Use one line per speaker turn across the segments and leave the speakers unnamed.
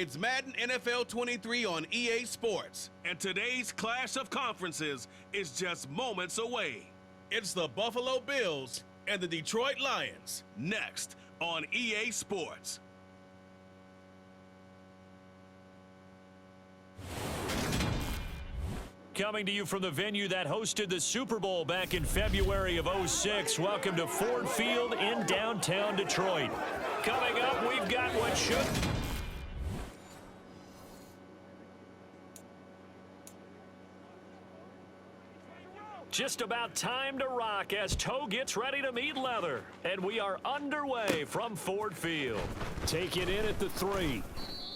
It's Madden NFL 23 on EA Sports.
And today's clash of conferences is just moments away.
It's the Buffalo Bills and the Detroit Lions.
Next on EA Sports.
Coming to you from the venue that hosted the Super Bowl back in February of '06. Welcome to Ford Field in downtown Detroit. Coming up, we've got what should... Just about time to rock as Toe gets ready to meet leather. And we are underway from Ford Field. Taking in at the 3.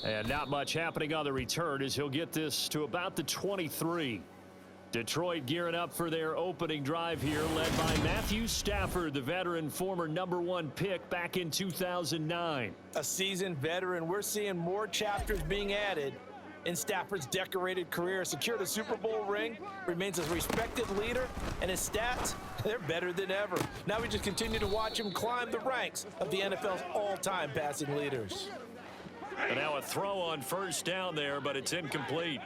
And not much happening on the return as he'll get this to about the 23. Detroit gearing up for their opening drive here, led by Matthew Stafford, the veteran, former #1 pick back in 2009.
A seasoned veteran, we're seeing more chapters being added in Stafford's decorated career. Secured a Super Bowl ring, remains a respected leader, and his stats, they're better than ever. Now we just continue to watch him climb the ranks of the NFL's all-time passing leaders.
And now a throw on first down there, but it's incomplete.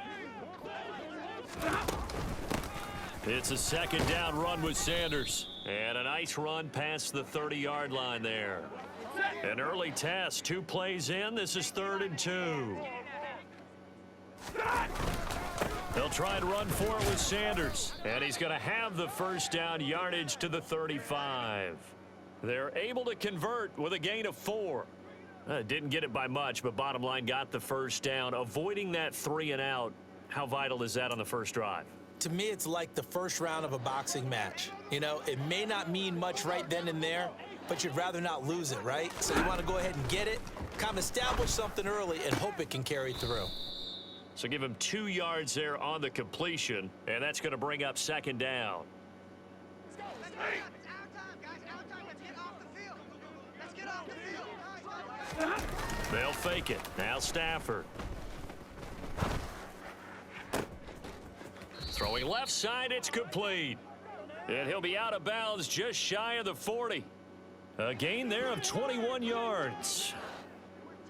It's a second down run with Sanders. And a nice run past the 30-yard line there. An early test, 2 plays in. This is 3rd and 2. They'll try and run for it with Sanders. And he's going to have the first down yardage to the 35. They're able to convert with a gain of 4. Didn't get it by much, but bottom line got the first down. Avoiding that 3 and out, how vital is that on the first drive?
To me, it's like the first round of a boxing match. You know, it may not mean much right then and there, but you'd rather not lose it, right? So you want to go ahead and get it, kind of establish something early, and hope it can carry through.
So give him 2 yards there on the completion, and that's going to bring up second down. They'll fake it. Now Stafford. Throwing left side, it's complete. And he'll be out of bounds just shy of the 40. A gain there of 21 yards.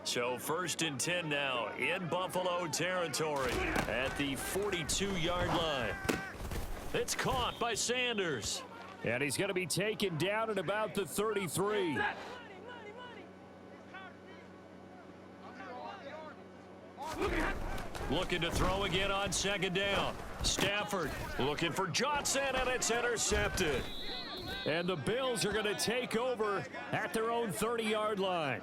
So 1st and 10 now in Buffalo territory at the 42-yard line. It's caught by Sanders. And he's going to be taken down at about the 33. Looking to throw again on second down. Stafford looking for Johnson, and it's intercepted. And the Bills are going to take over at their own 30-yard line.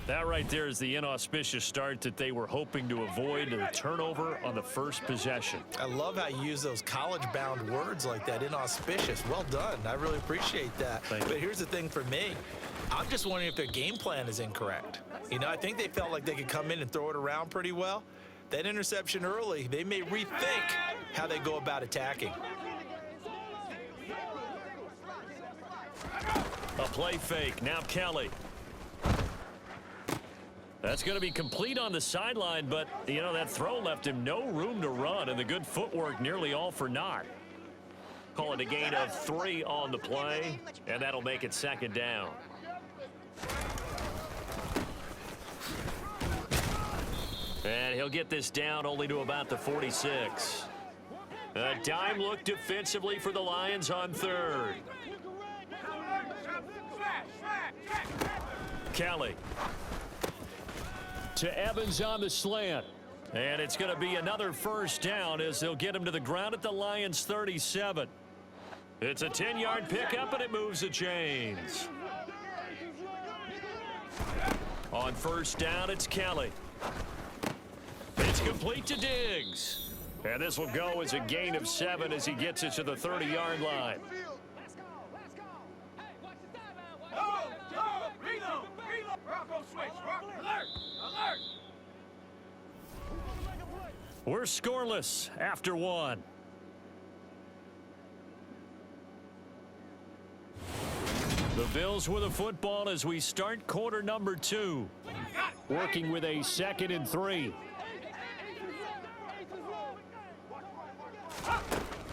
That right there is the inauspicious start that they were hoping to avoid, a turnover on the first possession.
I love how you use those college-bound words like that, inauspicious. Well done. I really appreciate that. But here's the thing for me. I'm just wondering if their game plan is incorrect. You know, I think they felt like they could come in and throw it around pretty well. That interception early, they may rethink how they go about attacking.
A play fake. Now Kelly. That's going to be complete on the sideline, but, you know, that throw left him no room to run, and the good footwork nearly all for naught. Call it a gain of 3 on the play, and that'll make it second down. And he'll get this down only to about the 46. A dime look defensively for the Lions on 3rd. Kelly. To Evans on the slant. And it's going to be another first down as they'll get him to the ground at the Lions' 37. It's a 10-yard pickup, and it moves the chains. On first down, it's Kelly. It's complete to Diggs. And this will go as a gain of 7 as he gets it to the 30-yard line. We're scoreless after 1. The Bills with a football as we start quarter number 2. Working with a 2nd and 3.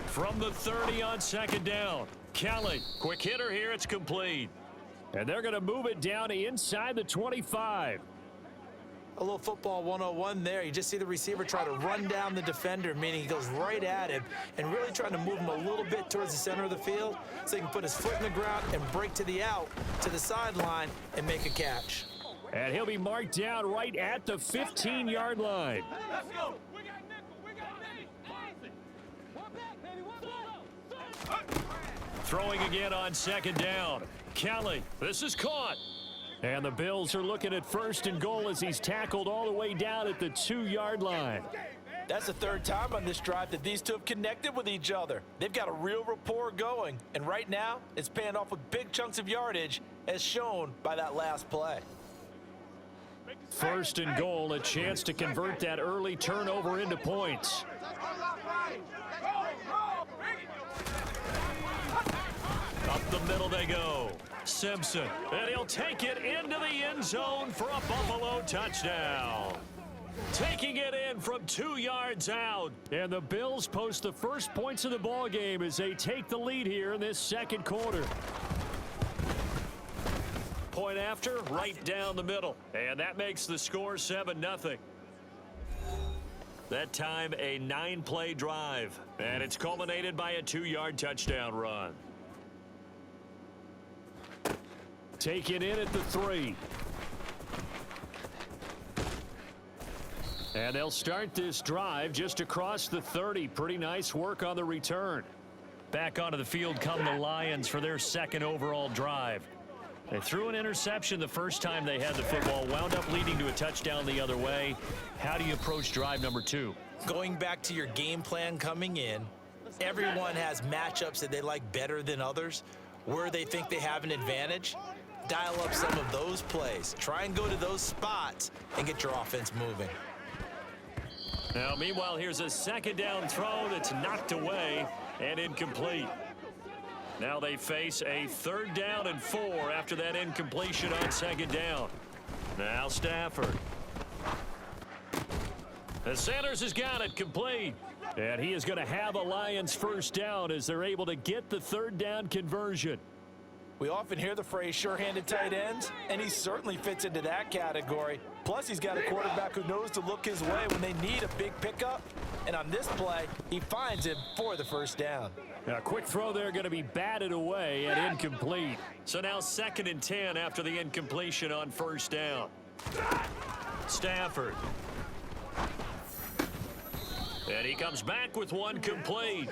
From the 30 on second down. Kelly, quick hitter here, it's complete. And they're going to move it down inside the 25.
A little football 101 there. You just see the receiver try to run down the defender, meaning he goes right at him and really trying to move him a little bit towards the center of the field so he can put his foot in the ground and break to the out, to the sideline, and make a catch.
And he'll be marked down right at the 15-yard line.
Let's go. We got nickel. We got nickel. One back, baby. One back.
Throwing again on second down. Kelly, this is caught. And the Bills are looking at first and goal as he's tackled all the way down at the 2-yard line.
That's the third time on this drive that these two have connected with each other. They've got a real rapport going, and right now it's paying off with big chunks of yardage as shown by that last play.
First and goal, a chance to convert that early turnover into points. Up the middle they go. Simpson, and he'll take it into the end zone for a Buffalo touchdown. Taking it in from 2 yards out. And the Bills post the first points of the ball game as they take the lead here in this second quarter. Point after, right down the middle. And that makes the score 7-0. That time, a 9-play drive. And it's culminated by a 2-yard touchdown run. Taken in at the 3. And they'll start this drive just across the 30. Pretty nice work on the return. Back onto the field come the Lions for their second overall drive. They threw an interception the first time they had the football, wound up leading to a touchdown the other way. How do you approach drive number 2?
Going back to your game plan coming in, everyone has matchups that they like better than others, where they think they have an advantage. Dial up some of those plays. Try and go to those spots and get your offense moving.
Now, meanwhile, here's a second down throw that's knocked away and incomplete. Now they face a 3rd down and 4 after that incompletion on second down. Now Stafford. And Sanders has got it complete. And he is going to have a Lions first down as they're able to get the 3rd down conversion.
We often hear the phrase sure-handed tight ends, and he certainly fits into that category. Plus, he's got a quarterback who knows to look his way when they need a big pickup. And on this play, he finds him for the first down.
A quick throw there going to be batted away and incomplete. So now 2nd and 10 after the incompletion on first down. Stafford. And he comes back with one complete.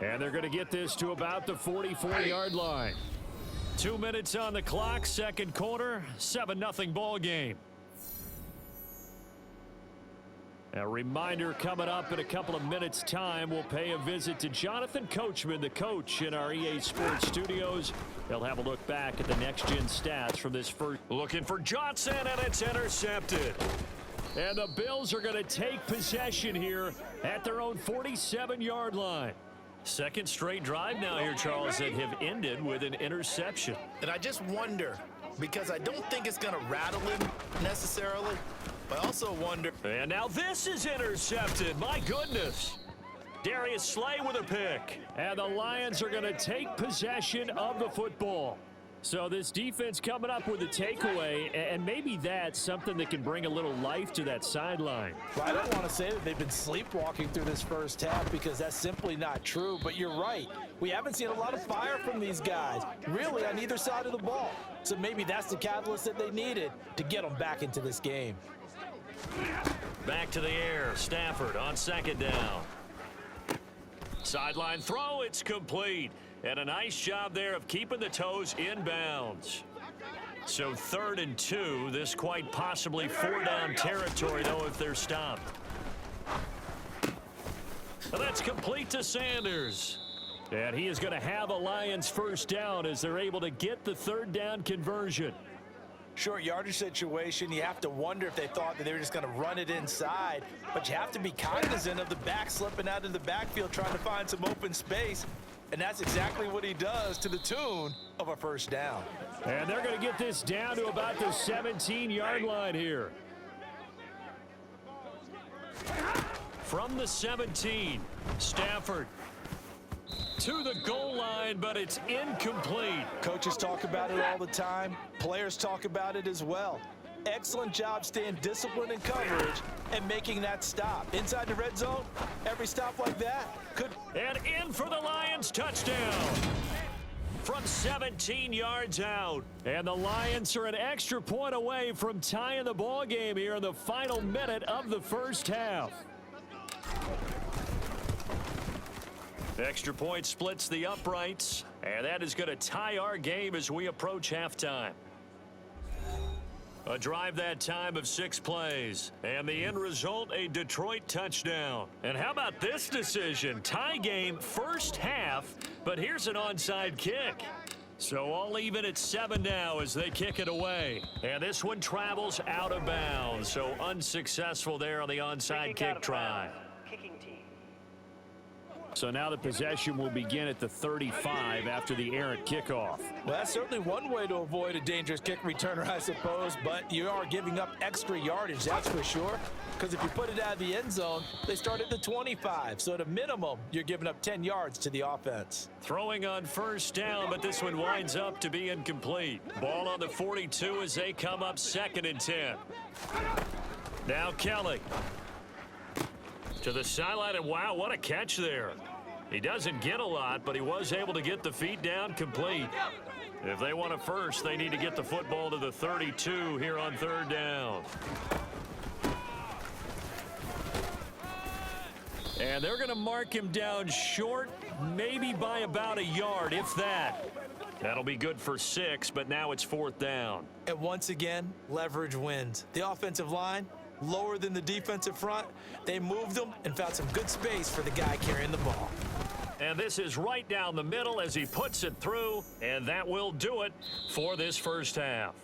And they're going to get this to about the 44-yard line. 2 minutes on the clock, second quarter, 7-0 ball game. A reminder coming up in a couple of minutes' time, we'll pay a visit to Jonathan Coachman, the coach in our EA Sports studios. They'll have a look back at the next-gen stats from this first. Looking for Johnson, and it's intercepted. And the Bills are going to take possession here at their own 47-yard line. Second straight drive now here, Charles, that have ended with an interception.
And I just wonder, because I don't think it's going to rattle him necessarily, but I also wonder.
And now this is intercepted. My goodness. Darius Slay with a pick. And the Lions are going to take possession of the football. So this defense coming up with a takeaway, and maybe that's something that can bring a little life to that sideline.
Well, I don't want to say that they've been sleepwalking through this first half because that's simply not true, but you're right. We haven't seen a lot of fire from these guys, really, on either side of the ball. So maybe that's the catalyst that they needed to get them back into this game.
Back to the air. Stafford on second down. Sideline throw. It's complete. And a nice job there of keeping the toes in bounds. So 3rd and 2. This quite possibly 4-down territory, though, if they're stopped. And that's complete to Sanders. And he is going to have a Lions first down as they're able to get the 3rd down conversion.
Short yardage situation, you have to wonder if they thought that they were just going to run it inside, but you have to be cognizant of the back slipping out of the backfield trying to find some open space, and that's exactly what he does to the tune of a first down.
And they're going to get this down to about the 17-yard line here. From the 17, Stafford to the goal line, but it's incomplete.
Coaches talk about it all the time. Players talk about it as well. excellent job staying disciplined in coverage and making that stop. Inside the red zone, every stop like that could...
And in for the Lions touchdown from 17 yards out. And the Lions are an extra point away from tying the ball game here in the final minute of the first half. Extra point splits the uprights, and that is going to tie our game as we approach halftime. A drive that time of 6 plays, and the end result, a Detroit touchdown. And how about this decision? Tie game first half, but here's an onside kick. So all even at 7 now as they kick it away. And this one travels out of bounds, so unsuccessful there on the onside kick try. So now the possession will begin at the 35 after the errant kickoff.
Well, that's certainly one way to avoid a dangerous kick returner, I suppose, but you are giving up extra yardage, that's for sure. Because if you put it out of the end zone, they start at the 25. So at a minimum, you're giving up 10 yards to the offense.
Throwing on first down, but this one winds up to be incomplete. Ball on the 42 as they come up 2nd and 10. Now Kelly. To the sideline, and wow, what a catch there. He doesn't get a lot, but he was able to get the feet down complete. If they want a first, they need to get the football to the 32 here on 3rd down. And they're going to mark him down short, maybe by about a yard, if that. That'll be good for 6, but now it's 4th down.
And once again, leverage wins. The offensive line, lower than the defensive front. They moved them and found some good space for the guy carrying the ball.
And this is right down the middle as he puts it through, and that will do it for this first half.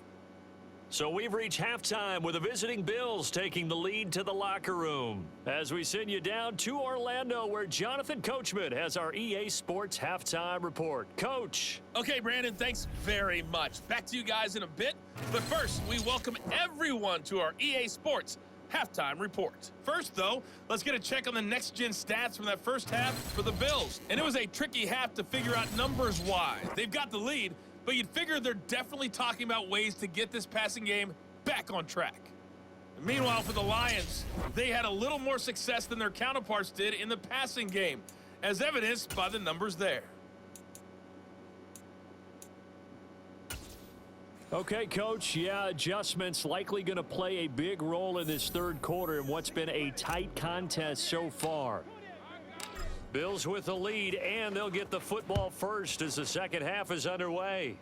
So we've reached halftime with the visiting Bills taking the lead to the locker room. As we send you down to Orlando, where Jonathan Coachman has our EA Sports halftime report. Coach.
Okay, Brandon, thanks very much. Back to you guys in a bit. But first, we welcome everyone to our EA Sports halftime report. First, though, let's get a check on the next-gen stats from that first half for the Bills. And it was a tricky half to figure out numbers-wise. They've got the lead, but you'd figure they're definitely talking about ways to get this passing game back on track. Meanwhile, for the Lions, they had a little more success than their counterparts did in the passing game, as evidenced by the numbers there.
Okay, Coach, yeah, adjustments likely going to play a big role in this 3rd quarter in what's been a tight contest so far. Bills with the lead, and they'll get the football first as the second half is underway.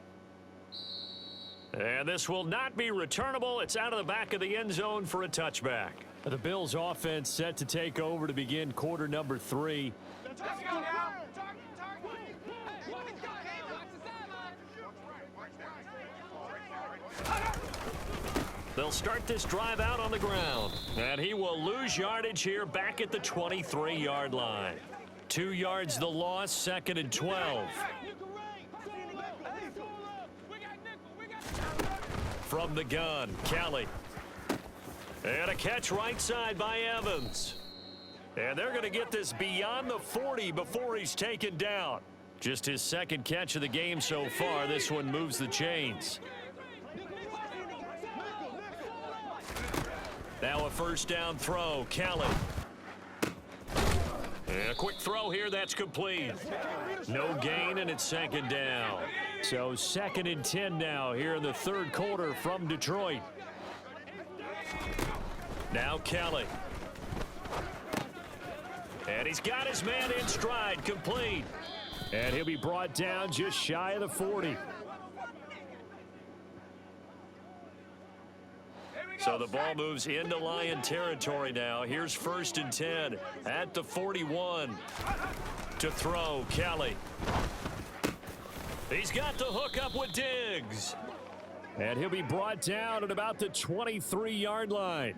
And this will not be returnable. It's out of the back of the end zone for a touchback. The Bills offense set to take over to begin quarter number 3. They'll start this drive out on the ground, and he will lose yardage here back at the 23-yard line. 2 yards the loss, 2nd and 12. From the gun, Kelly. And a catch right side by Evans. And they're going to get this beyond the 40 before he's taken down. Just his 2nd catch of the game so far. This one moves the chains. Now a first down throw, Kelly. And a quick throw here, that's complete. No gain, and it's 2nd down. So 2nd and 10 now here in the 3rd quarter from Detroit. Now Kelly. And he's got his man in stride, complete. And he'll be brought down just shy of the 40. So the ball moves into Lion territory now. Here's 1st and 10 at the 41. To throw, Kelly. He's got the hook up with Diggs. And he'll be brought down at about the 23-yard line.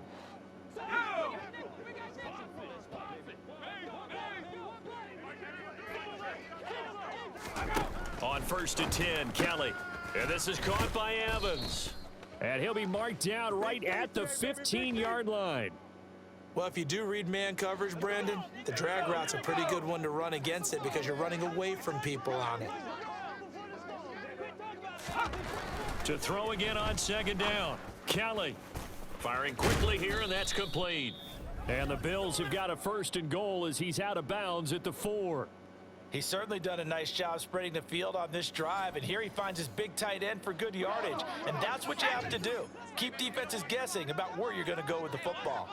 On 1st and 10, Kelly. And this is caught by Evans. And he'll be marked down right at the 15-yard line.
Well, if you do read man coverage, Brandon, the drag route's a pretty good one to run against it because you're running away from people on it.
To throw again on 2nd down. Kelly firing quickly here, and that's complete. And the Bills have got a 1st and goal as he's out of bounds at the 4.
He's certainly done a nice job spreading the field on this drive, and here he finds his big tight end for good yardage. And that's what you have to do. Keep defenses guessing about where you're going to go with the football.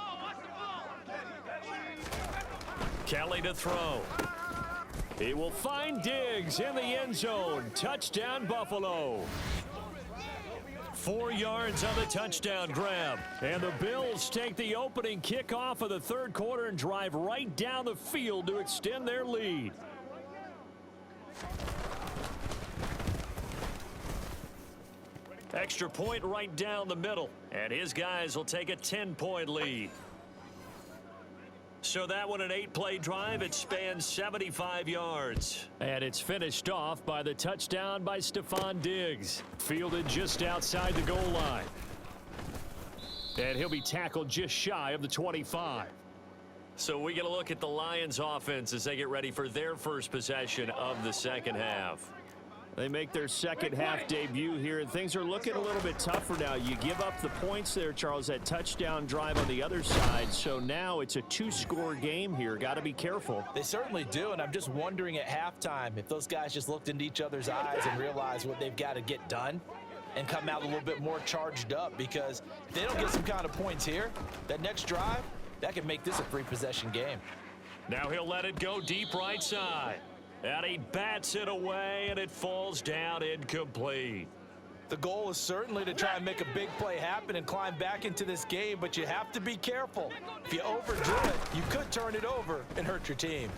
Kelly to throw. He will find Diggs in the end zone. Touchdown, Buffalo. 4 yards on the touchdown grab. And the Bills take the opening kickoff of the 3rd quarter and drive right down the field to extend their lead. Extra point right down the middle. And his guys will take a 10-point lead. So that one, an 8-play drive. It spans 75 yards. And it's finished off by the touchdown by Stephon Diggs. Fielded just outside the goal line. And he'll be tackled just shy of the 25. So we get a look at the Lions offense as they get ready for their first possession of the second half. They make their second half debut here, and things are looking a little bit tougher now. You give up the points there, Charles, that touchdown drive on the other side. So now it's a 2-score game here. Got to be careful.
They certainly do, and I'm just wondering at halftime if those guys just looked into each other's eyes and realized what they've got to get done and come out a little bit more charged up, because if they don't get some kind of points here, that next drive, that could make this a 3-possession game.
Now he'll let it go deep right side. And he bats it away, and it falls down incomplete.
The goal is certainly to try and make a big play happen and climb back into this game, but you have to be careful. If you overdo it, you could turn it over and hurt your team.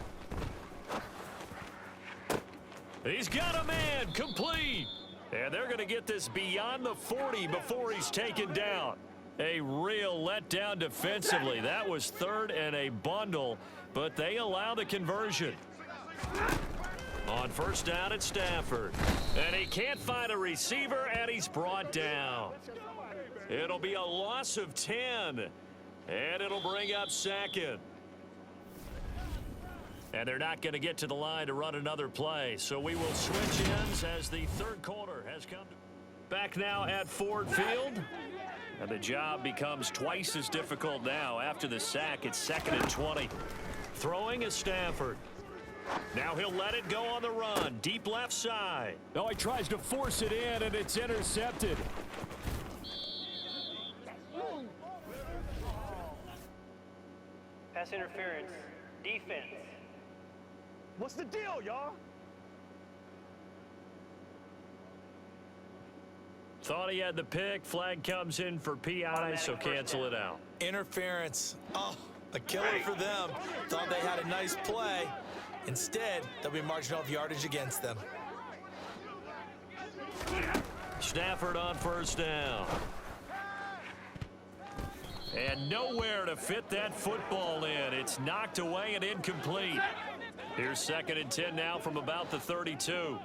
He's got a man, complete. And they're going to get this beyond the 40 before he's taken down. A real letdown defensively. That was 3rd and a bundle, but they allow the conversion. On 1st down at Stafford. And he can't find a receiver, and he's brought down. It'll be a loss of 10. And it'll bring up 2nd. And they're not going to get to the line to run another play. So we will switch ends as the 3rd quarter has come. Back now at Ford Field. And the job becomes twice as difficult now. After the sack, it's 2nd and 20. Throwing is Stafford. Now he'll let it go on the run. Deep left side. Oh, he tries to force it in, and it's intercepted.
Pass interference. Defense.
What's the deal, y'all?
Thought he had the pick. Flag comes in for PI, so cancel it out.
Interference. Oh, a killer for them. Thought they had a nice play. Instead, there'll be marginal yardage against them.
Stafford on 1st down. And nowhere to fit that football in. It's knocked away and incomplete. Here's 2nd and 10 now from about the 32.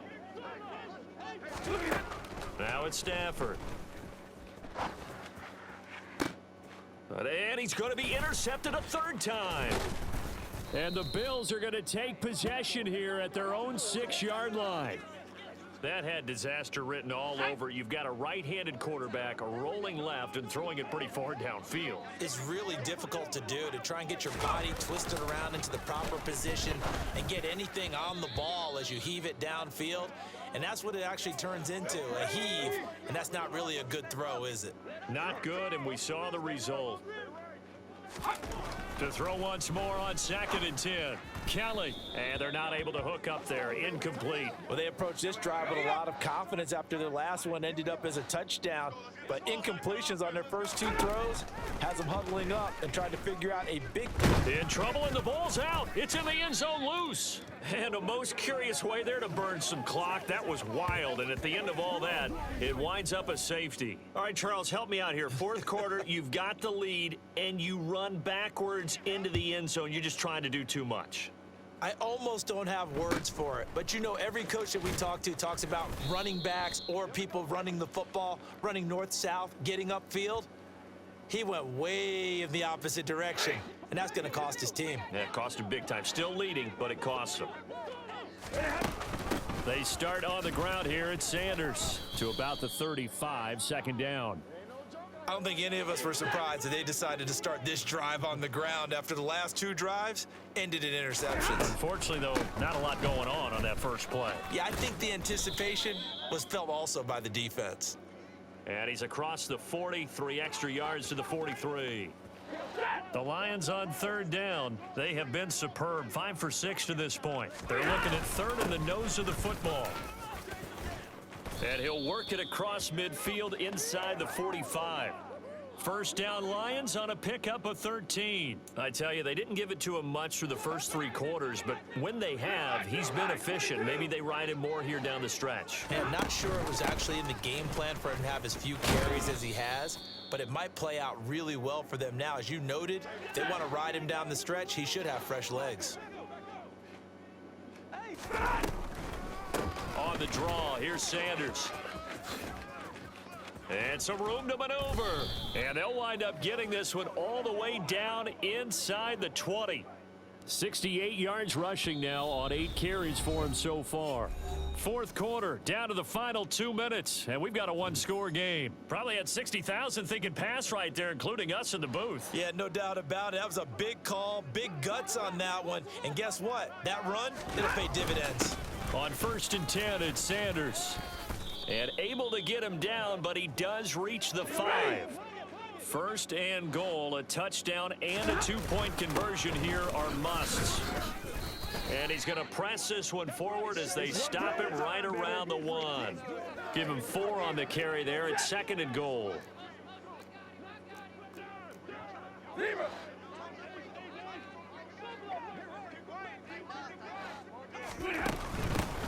Now it's Stafford. And he's going to be intercepted a 3rd time. And the Bills are going to take possession here at their own 6-yard line. That had disaster written all over it. You've got a right-handed quarterback rolling left and throwing it pretty far downfield.
It's really difficult to do, to try and get your body twisted around into the proper position and get anything on the ball as you heave it downfield. And that's what it actually turns into, a heave. And that's not really a good throw, is it?
Not good, and we saw the result. To throw once more on 2nd and 10. Kelly, and they're not able to hook up there. Incomplete.
Well, they approached this drive with a lot of confidence after their last one ended up as a touchdown. But incompletions on their first 2 throws has them huddling up and trying to figure out a big...
In trouble, and the ball's out. It's in the end zone loose. And a most curious way there to burn some clock. That was wild, and at the end of all that, it winds up a safety. All right, Charles, help me out here. 4th quarter, you've got the lead, and you run backwards into the end zone. You're just trying to do too much.
I almost don't have words for it, but you know, every coach that we talk to talks about running backs or people running the football, running north-south, getting upfield. He went way in the opposite direction, and that's going to cost his team.
Yeah, it cost him big time. Still leading, but it costs him. They start on the ground here at Sanders to about the 35, 2nd down.
I don't think any of us were surprised that they decided to start this drive on the ground after the last 2 drives ended in interceptions.
Unfortunately, though, not a lot going on that first play.
Yeah, I think the anticipation was felt also by the defense.
And he's across the 40, 3 extra yards to the 43. The Lions on 3rd down. They have been superb, 5 for 6 to this point. They're looking at 3rd in the nose of the football. And he'll work it across midfield inside the 45. First down Lions on a pickup of 13. I tell you, they didn't give it to him much through the first 3 quarters, but when they have, he's been efficient. Maybe they ride him more here down the stretch.
And I'm not sure it was actually in the game plan for him to have as few carries as he has, but it might play out really well for them now. As you noted, if they want to ride him down the stretch, he should have fresh legs.
On the draw, here's Sanders. And some room to maneuver. And they'll wind up getting this one all the way down inside the 20. 68 yards rushing now on 8 carries for him so far. 4th quarter, down to the final 2 minutes, and we've got a 1-score game. Probably had 60,000 thinking pass right there, including us in the booth.
Yeah, no doubt about it. That was a big call, big guts on that one. And guess what? That run, it'll pay dividends.
On 1st and 10, it's Sanders. And able to get him down, but he does reach the 5. 1st and goal, a touchdown and a 2-point conversion here are musts. And he's going to press this one forward as they stop it right around the 1. Give him 4 on the carry there. It's 2nd and goal.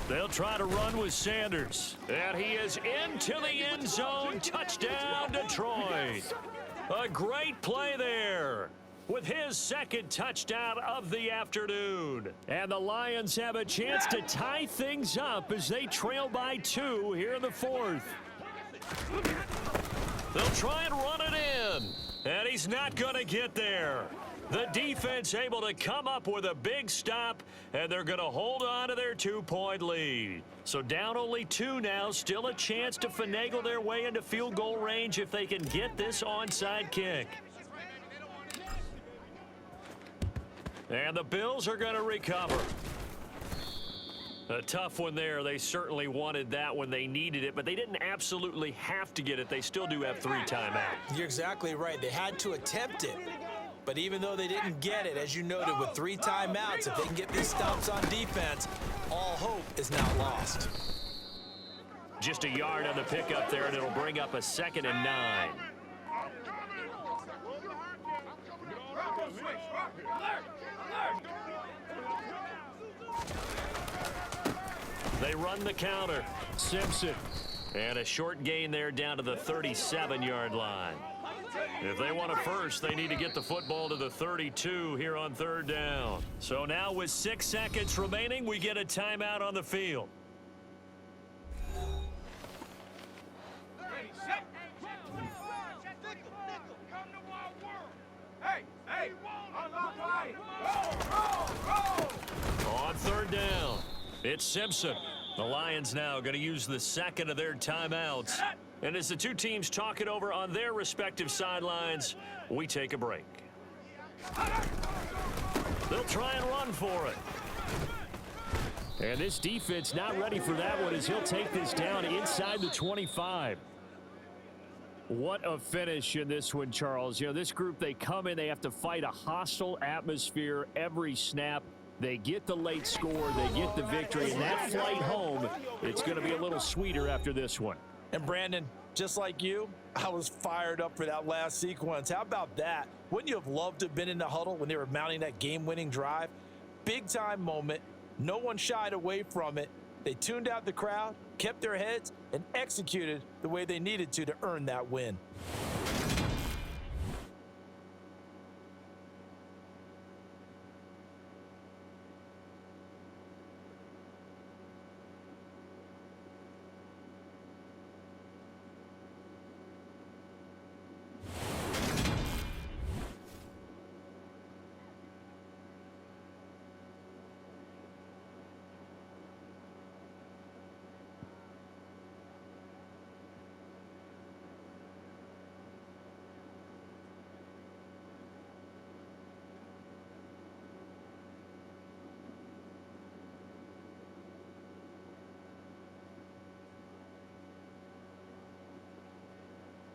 They'll try to run with Sanders. And he is into the end zone. Touchdown, Detroit. A great play there with his 2nd touchdown of the afternoon. And the Lions have a chance to tie things up as they trail by 2 here in the 4th. They'll try and run it in. And he's not going to get there. The defense able to come up with a big stop, and they're going to hold on to their 2-point lead. So down only 2 now, still a chance to finagle their way into field goal range if they can get this onside kick. And the Bills are going to recover. A tough one there. They certainly wanted that when they needed it, but they didn't absolutely have to get it. They still do have 3 timeouts.
You're exactly right. They had to attempt it. But even though they didn't get it, as you noted, with 3 timeouts, if they can get these stops on defense, all hope is now lost.
Just a yard on the pickup there, and it'll bring up a 2nd and 9. They run the counter. Simpson. And a short gain there down to the 37-yard line. If they want a first, they need to get the football to the 32 here on 3rd down. So now with 6 seconds remaining, we get a timeout on the field. On 3rd down, it's Simpson. The Lions now going to use the 2nd of their timeouts. And as the 2 teams talk it over on their respective sidelines, we take a break. They'll try and run for it. And this defense not ready for that one as he'll take this down inside the 25. What a finish in this one, Charles. You know, this group, they come in, they have to fight a hostile atmosphere every snap. They get the late score, they get the victory, and that flight home, it's going to be a little sweeter after this one.
And Brandon, just like you, I was fired up for that last sequence. How about that? Wouldn't you have loved to have been in the huddle when they were mounting that game-winning drive? Big-time moment. No one shied away from it. They tuned out the crowd, kept their heads, and executed the way they needed to earn that win.